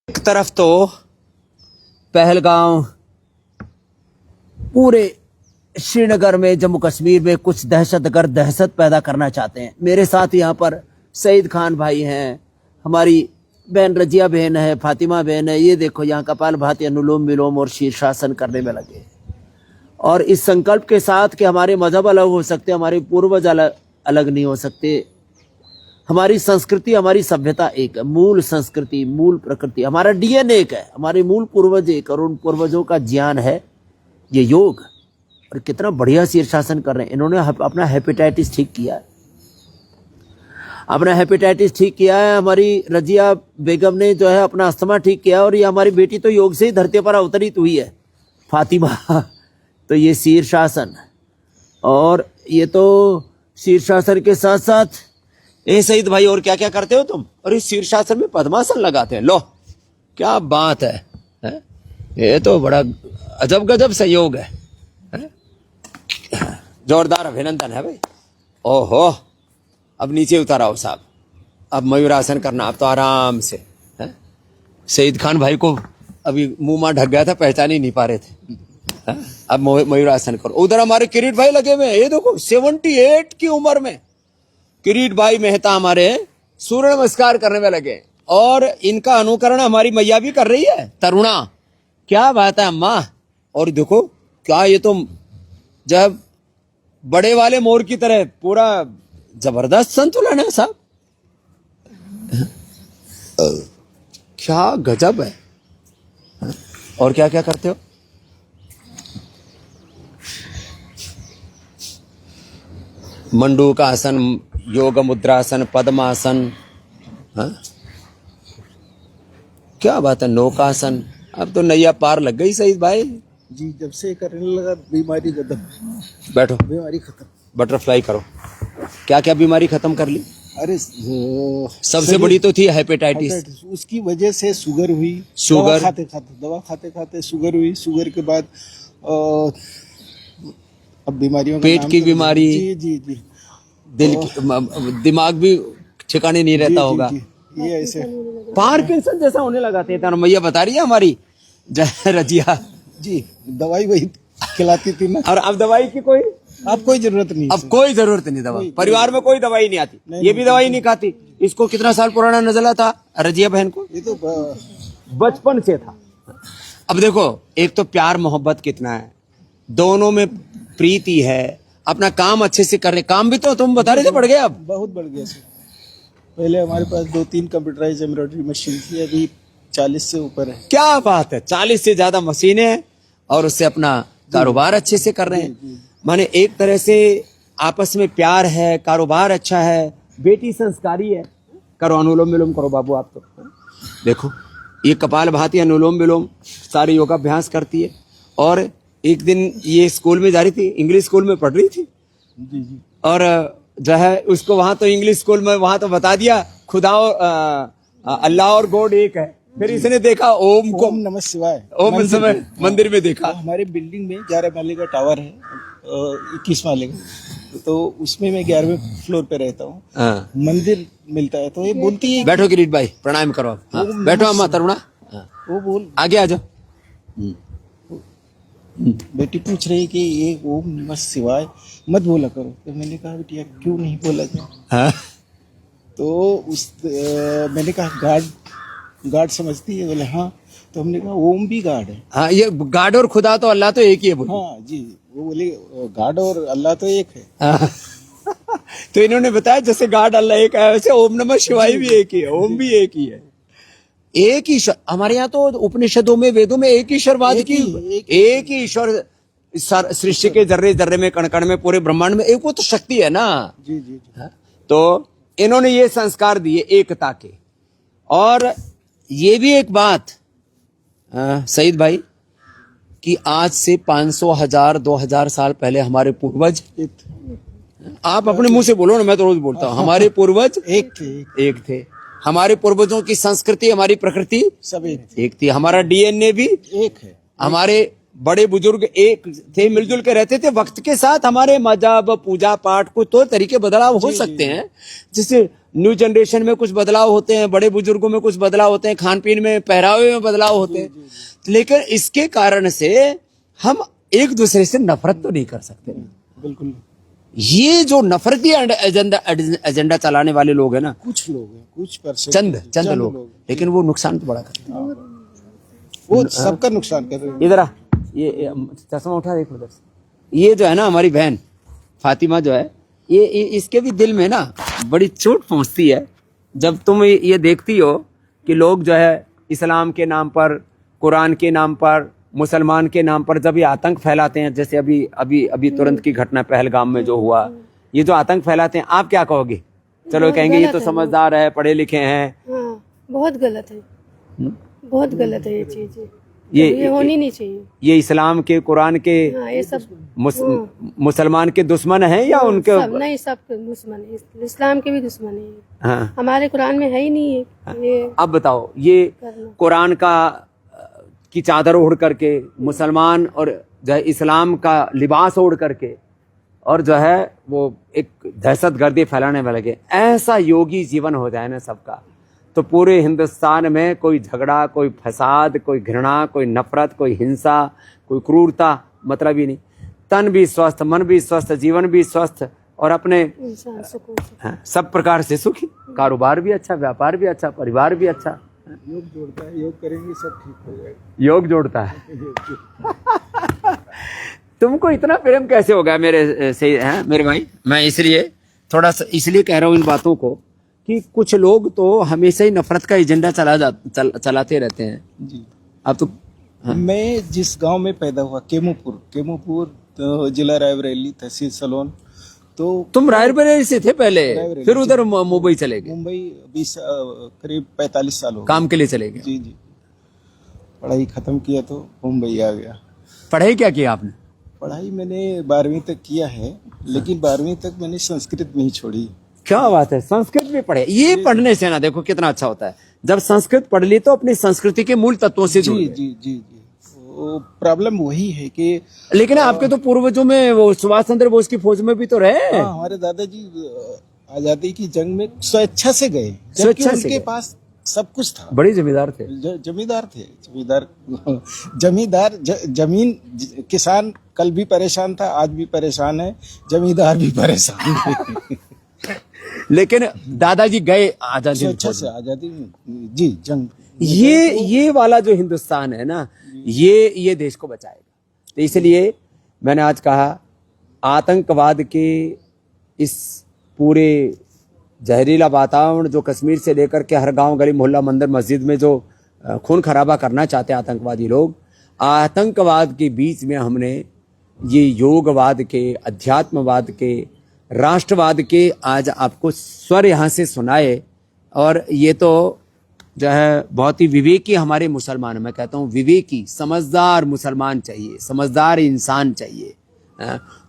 एक तरफ तो पहलगाम, पूरे श्रीनगर में, जम्मू कश्मीर में कुछ दहशतगर्द दहशत पैदा करना चाहते हैं। मेरे साथ यहाँ पर सईद खान भाई हैं, हमारी बहन रजिया बहन है, फातिमा बहन है। ये देखो यहाँ कपाल भाती, अनुलोम विलोम और शीर्षासन करने में लगे, और इस संकल्प के साथ कि हमारे मजहब अलग हो सकते, हमारे पूर्वज अलग नहीं हो सकते, हमारी संस्कृति, हमारी सभ्यता एक है, मूल संस्कृति, मूल प्रकृति, हमारा डीएनए एक है, हमारे मूल पूर्वज एक, और उन पूर्वजों का ज्ञान है ये योग। और कितना बढ़िया शीर्षासन कर रहे हैं इन्होंने। अपना हेपेटाइटिस ठीक किया है, अपना हेपेटाइटिस ठीक किया है। हमारी रजिया बेगम ने जो है अपना अस्थमा ठीक किया, और ये हमारी बेटी तो योग से ही धरती पर अवतरित हुई है, फातिमा। तो ये शीर्षासन, और ये तो शीर्षासन के साथ साथ सईद भाई और क्या क्या करते हो तुम? और इस शीर्षासन में पद्मासन लगाते हैं। लो क्या बात है, ये तो बड़ा अजब गजब संयोग है? जोरदार अभिनंदन है भाई। ओहो, अब नीचे उतर आओ साहब, अब मयूरासन करना। अब तो आराम से है? सईद खान भाई को अभी मुंह मां ढक गया था, पहचान ही नहीं पा रहे थे। है? अब मयूरासन करो। उधर हमारे किरीट भाई लगे हुए हैं, ये देखो 78 की उम्र में किरीट भाई मेहता हमारे सूर्य नमस्कार करने में लगे, और इनका अनुकरण हमारी मैया भी कर रही है, तरुणा। क्या बात है अम्मा। और देखो क्या, ये तो जब बड़े वाले मोर की तरह पूरा जबरदस्त संतुलन है साहब। क्या गजब है। और क्या क्या करते हो? मंडूक आसन, योग मुद्रासन, पद्मासन, हाँ? क्या बात है, नौकासन। अब तो नैया पार लग गई सईद भाई जी। जब से करने लगा बीमारी खत्म। बैठो, बीमारी खत्म। बटरफ्लाई करो। क्या क्या बीमारी खत्म कर ली? अरे सबसे बड़ी तो थी हेपेटाइटिस, उसकी वजह से शुगर हुई। शुगर, दवा खाते खाते शुगर हुई। शुगर के बाद अब बीमारियों का पेट की बीमारी, जी जी जी, दिल दिमाग भी ठिकाने नहीं रहता होगा। ये ऐसे पार्किंसन जैसा होने लगा था। मैया बता रही है हमारी रजिया जी। दवाई वही खिलाती थी ना। और अब दवाई की कोई, अब कोई जरूरत नहीं। अब कोई जरूरत नहीं दवा। परिवार में कोई दवाई नहीं आती। ये भी दवाई नहीं खाती। इसको कितना साल पुराना नजला था रजिया बहन को? ये तो बचपन से था। अब देखो, एक तो प्यार मोहब्बत कितना है, दोनों में प्रीति है, अपना काम अच्छे से कर रहे। काम भी तो तुम बता रहे थे बढ़ गया, अब बहुत बढ़ गया सर। पहले हमारे पास 2-3 कंप्यूटराइज एम्ब्रॉयडरी मशीन थी, अभी 40 से ऊपर है। क्या बात है, 40 से ज्यादा मशीनें हैं, और उससे अपना कारोबार अच्छे से कर रहे हैं। माने एक तरह से आपस में प्यार है, कारोबार अच्छा है, बेटी संस्कारी है। करो अनुलोम विलोम करो बाबू। आप तो देखो, ये कपाल भाती, अनुलोम विलोम सारे योगाभ्यास करती है। और एक दिन ये स्कूल में जा रही थी, इंग्लिश स्कूल में पढ़ रही थी जी जी। और जो है उसको वहां तो इंग्लिश स्कूल में वहां तो बता दिया खुदा अल्लाह और गॉड एक है। फिर इसने देखा ओम को, ओम नमः शिवाय, ओम समय मंदिर में देखा। हमारे बिल्डिंग में 11 माले का टावर है, 21 माले का, तो उसमें मैं 11वें फ्लोर पे रहता हूँ। मंदिर मिलता है, तो ये बोलती है। बैठो किरीट भाई, प्रणाम करो आप। हाँ, बैठो अम्मा तरुणा। वो बोल, आगे आ जाओ। बेटी पूछ रही कि ये ओम नमः शिवाय मत बोला करो। तो मैंने कहा बेटिया क्यों नहीं बोला जाए? तो मैंने कहा गार्ड समझती है? बोले हाँ। तो हमने कहा ओम भी गार्ड है। हाँ, ये गार्ड और खुदा तो अल्लाह तो एक ही है बोली। हाँ जी। वो बोले गार्ड और अल्लाह तो एक है। तो इन्होंने बताया जैसे गार्ड अल्लाह एक है, वैसे ओम नमः शिवाय भी एक ही है, ओम भी एक ही है। एक ही ईश्वर। हमारे यहाँ तो उपनिषदों में, वेदों में एक ईश्वरवाद की, एक ही ईश्वर सृष्टि के जर्रे जर्रे में, कण कण में, पूरे ब्रह्मांड में एक वो तो शक्ति है ना। जी जी जी। तो इन्होंने ये संस्कार दिए एकता के। और ये भी एक बात सईद भाई कि आज से 500, 1000, 2000 साल पहले हमारे पूर्वज, आप अपने मुंह से बोलो ना, मैं तो रोज बोलता हूँ, हमारे पूर्वज एक थे। हमारे पूर्वजों की संस्कृति, हमारी प्रकृति सब एक थी। हमारा डीएनए भी एक है। हमारे बड़े बुजुर्ग एक थे, मिलजुल के रहते थे। वक्त के साथ हमारे मजहब, पूजा पाठ को तो तरीके बदलाव हो सकते हैं, जिससे न्यू जनरेशन में कुछ बदलाव होते हैं, बड़े बुजुर्गों में कुछ बदलाव होते हैं, खान पीन में, पहरावे में बदलाव होते हैं, लेकिन इसके कारण से हम एक दूसरे से नफरत तो नहीं कर सकते। बिल्कुल। ये जो नफरती एजेंडा चलाने वाले लोग हैं ना, कुछ लोग हैं, कुछ परसेंट चंद लोग, लेकिन वो नुकसान तो बड़ा करते हैं। वो सबका नुकसान कर रहे हैं। इधर आ, ये चश्मा उठा देखो उधर से। ये जो है ना हमारी बहन फातिमा जो है, ये इसके भी दिल में ना बड़ी चोट पहुंचती है जब तुम ये देखती हो कि लोग जो है इस्लाम के नाम पर, कुरान के नाम पर, मुसलमान के नाम पर जब ये आतंक फैलाते हैं, जैसे अभी तुरंत की घटना पहलगाम में जो हुआ, ये जो आतंक फैलाते हैं, आप क्या कहोगे? चलो कहेंगे ये तो समझदार है, पढ़े लिखे हैं। हाँ, बहुत गलत है, बहुत गलत है ये चीज। ये होनी नहीं चाहिए। ये इस्लाम के, कुरान के, हाँ, ये सब मुसलमान के दुश्मन हैं या उनके? सब नहीं, सब दुश्मन है, इस्लाम के भी दुश्मन है। हाँ। हमारे कुरान में है ही नहीं है ये। अब बताओ, ये कुरान की चादर ओढ़ करके, मुसलमान और जो है इस्लाम का लिबास ओढ़ करके, और जो है वो एक दहशतगर्दी फैलाने वाले के, ऐसा योगी जीवन हो जाए ना सबका, तो पूरे हिंदुस्तान में कोई झगड़ा, कोई फसाद, कोई घृणा, कोई नफरत, कोई हिंसा, कोई क्रूरता मतलब ही नहीं। तन भी स्वस्थ, मन भी स्वस्थ, जीवन भी स्वस्थ, और अपने इंसान सुकून से। हाँ, सब प्रकार से सुखी, कारोबार भी अच्छा, व्यापार भी अच्छा, परिवार भी अच्छा। योग जोड़ता है, योग करेंगे सब ठीक हो जाएगा। योग जोड़ता है। तुमको इतना प्रेम कैसे हो गया मेरे से, हैं मेरे भाई? मैं इसलिए थोड़ा सा इसलिए कह रहा हूँ इन बातों को कि कुछ लोग तो हमेशा ही नफरत का एजेंडा चलाते रहते हैं जी। अब तो हाँ। मैं जिस गांव में पैदा हुआ, केमोपुर तो जिला रायबरेली, तहसील सलोन, तो तुम रायबरेली से थे पहले, फिर उधर मुंबई चले गए? मुंबई 20 करीब 45 साल हो गए। काम के लिए चले गए? जी। पढ़ाई खत्म किया तो मुंबई आ गया। पढ़ाई क्या किया आपने? पढ़ाई मैंने 12वीं तक किया है, लेकिन 12वीं तक मैंने संस्कृत नहीं छोड़ी। क्या बात है, संस्कृत भी पढ़े? ये पढ़ने से ना देखो कितना अच्छा होता है, जब संस्कृत पढ़ ली तो अपनी संस्कृति के मूल तत्वों से जुड़ गए। जी। प्रॉब्लम वही है कि लेकिन आपके तो पूर्वजों में वो सुभाष चंद्र बोस की फौज में भी तो रहे। हाँ, हमारे दादाजी आजादी की जंग में स्वेच्छा से गए, स्वेच्छा से उनके गए। पास सब कुछ था। बड़े जमींदार थे। जमींदार जमीन किसान कल भी परेशान था, आज भी परेशान है, जमींदार भी परेशान है। लेकिन दादाजी गए आजादी में। स्वेच्छा से आजादी में। जी, जंग। ये वाला जो हिंदुस्तान है ना, ये देश को बचाएगा। तो इसलिए मैंने आज कहा, आतंकवाद के इस पूरे जहरीला वातावरण जो कश्मीर से लेकर के हर गांव, गली, मोहल्ला, मंदिर, मस्जिद में जो खून खराबा करना चाहते हैं आतंकवादी लोग, आतंकवाद के बीच में हमने ये योगवाद के, अध्यात्मवाद के, राष्ट्रवाद के आज आपको स्वर यहाँ से सुनाए। और ये तो जो है बहुत ही विवेकी हमारे मुसलमान, मैं कहता हूँ विवेकी, समझदार मुसलमान चाहिए, समझदार इंसान चाहिए।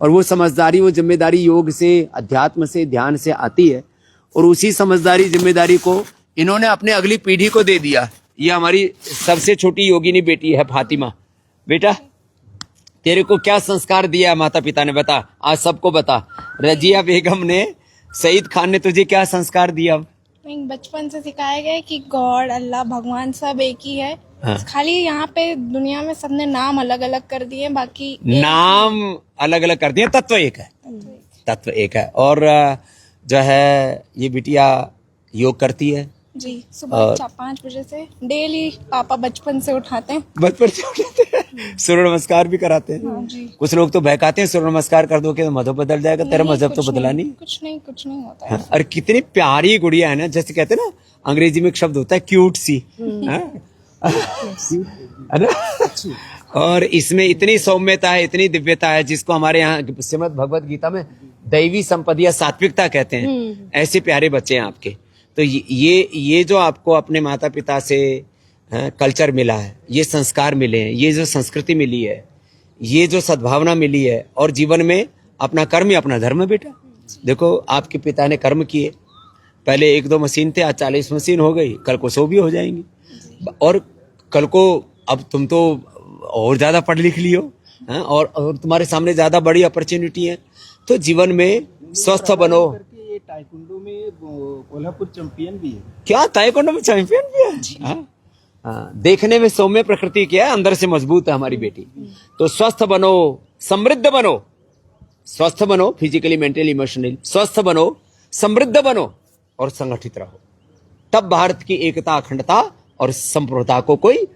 और वो समझदारी, वो जिम्मेदारी योग से, अध्यात्म से, ध्यान से आती है, और उसी समझदारी, जिम्मेदारी को इन्होंने अपने अगली पीढ़ी को दे दिया। ये हमारी सबसे छोटी योगिनी बेटी है फातिमा। बेटा, तेरे को क्या संस्कार दिया है माता पिता ने, बता, आज सबको बता। रजिया बेगम ने, सईद खान ने तुझे क्या संस्कार दिया? बचपन से सिखाया गया कि गॉड, अल्लाह, भगवान सब एक ही है। हाँ। खाली यहाँ पे दुनिया में सबने नाम अलग अलग कर दिए, बाकी नाम अलग अलग कर दिए, तत्व एक है। तत्व एक है। और जो है ये बिटिया योग करती है जी, सुबह 5 बजे से डेली पापा बचपन से उठाते हैं। बचपन से उठाते हैं, सूर्य नमस्कार भी कराते हैं। हाँ जी। कुछ लोग तो बहकाते हैं, सूर्य नमस्कार कर दो कि मधुब बदल जाएगा। तेरा मजहब तो बदला नहीं। कुछ नहीं होता है। हाँ, और कितनी प्यारी गुड़िया है ना, जैसे कहते हैं ना, अंग्रेजी में एक शब्द होता है क्यूट सी, है ना? और इसमें इतनी सौम्यता है, इतनी दिव्यता है, जिसको हमारे यहाँ श्रीमद् भगवत गीता में दैवी संपदा या सात्विकता कहते हैं। ऐसे प्यारे बच्चे हैं आपके। तो ये जो आपको अपने माता पिता से कल्चर मिला है, ये संस्कार मिले हैं, ये जो संस्कृति मिली है, ये जो सद्भावना मिली है, और जीवन में अपना कर्म ही अपना धर्म है। बेटा देखो, आपके पिता ने कर्म किए, पहले 1-2 मशीन थे, आज 40 मशीन हो गई, कल को 100 भी हो जाएंगी। और कल को अब तुम तो और ज्यादा पढ़ लिख लियो, हाँ, और तुम्हारे सामने ज्यादा बड़ी अपॉर्चुनिटी है। तो जीवन में स्वस्थ बनो। ये ताइक्वांडो में कोल्हापुर चैंपियन भी है। क्या ताइक्वांडो में चैंपियन भी है? हाँ? हाँ, देखने में सौम्य प्रकृति की है, अंदर से मजबूत है हमारी बेटी। तो स्वस्थ बनो, समृद्ध बनो, स्वस्थ बनो, फिजिकली, मेंटली, इमोशनली स्वस्थ बनो, समृद्ध बनो और संगठित रहो। तब भारत की एकता, अखंडता और संप्रभुता को कोई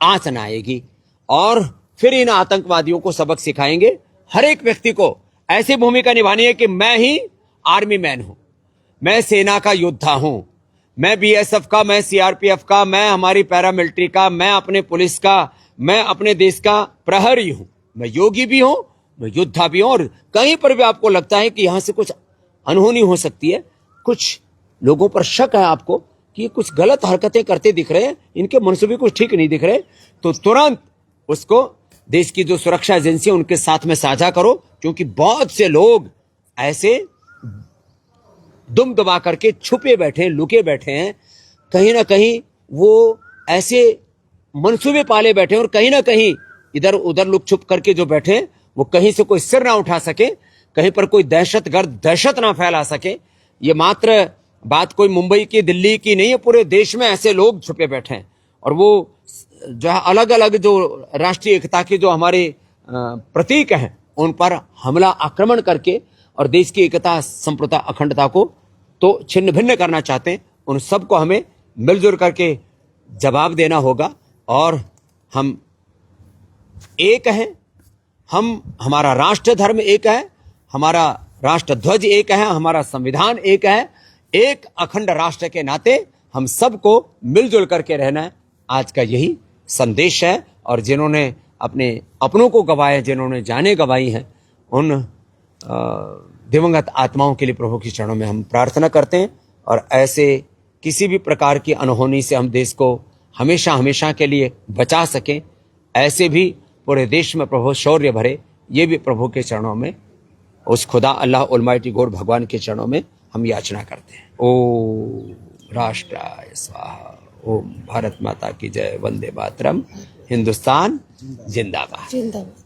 आंच न आएगी। और फिर इन आतंकवादियों को सबक सिखाएंगे। हर एक व्यक्ति को ऐसी भूमिका निभानी है कि मैं ही आर्मी मैन हूं, मैं सेना का योद्धा हूं, मैं बीएसएफ का, मैं सीआरपीएफ का, मैं हमारी पैरामिलिट्री का, मैं अपने पुलिस का, मैं अपने देश का प्रहरी हूं, मैं योगी भी हूं, मैं योद्धा भी हूं। और कहीं पर भी आपको लगता है कि यहां से कुछ अनहोनी हो सकती है, कुछ लोगों पर शक है आपको कि ये कुछ गलत हरकतें करते दिख रहे हैं, इनके मनसूबे कुछ ठीक नहीं दिख रहे, तो तुरंत उसको देश की जो सुरक्षा एजेंसी उनके साथ में साझा करो। क्योंकि बहुत से लोग ऐसे दुम दबा करके छुपे बैठे, लुके बैठे हैं, कहीं ना कहीं वो ऐसे मनसूबे पाले बैठे हैं, और कहीं ना कहीं इधर उधर लुक छुप करके जो बैठे वो कहीं से कोई सिर ना उठा सके, कहीं पर कोई दहशतगर्द दहशत ना फैला सके। ये मात्र बात कोई मुंबई की, दिल्ली की नहीं है, पूरे देश में ऐसे लोग छुपे बैठे हैं। और वो जो है अलग अलग जो राष्ट्रीय एकता के जो हमारे प्रतीक हैं उन पर हमला, आक्रमण करके और देश की एकता, संप्रभुता, अखंडता को तो छिन्न भिन्न करना चाहते हैं। उन सबको हमें मिलजुल करके जवाब देना होगा। और हम एक हैं, हमारा राष्ट्र धर्म एक है, हमारा राष्ट्र ध्वज एक है, हमारा संविधान एक है। एक अखंड राष्ट्र के नाते हम सबको मिलजुल करके रहना है। आज का यही संदेश है। और जिन्होंने अपने अपनों को गवाया, जिन्होंने जाने गवाई हैं, उन दिवंगत आत्माओं के लिए प्रभु के चरणों में हम प्रार्थना करते हैं। और ऐसे किसी भी प्रकार की अनहोनी से हम देश को हमेशा हमेशा के लिए बचा सकें, ऐसे भी पूरे देश में प्रभु शौर्य भरे, ये भी प्रभु के चरणों में, उस खुदा अल्लाह ऑलमाइटी गॉड भगवान के चरणों में हम याचना करते हैं। ओम राष्ट्राय स्वाहा, ओम भारत माता की जय, वंदे मातरम, हिंदुस्तान जिंदाबाद। जिंदाबाद।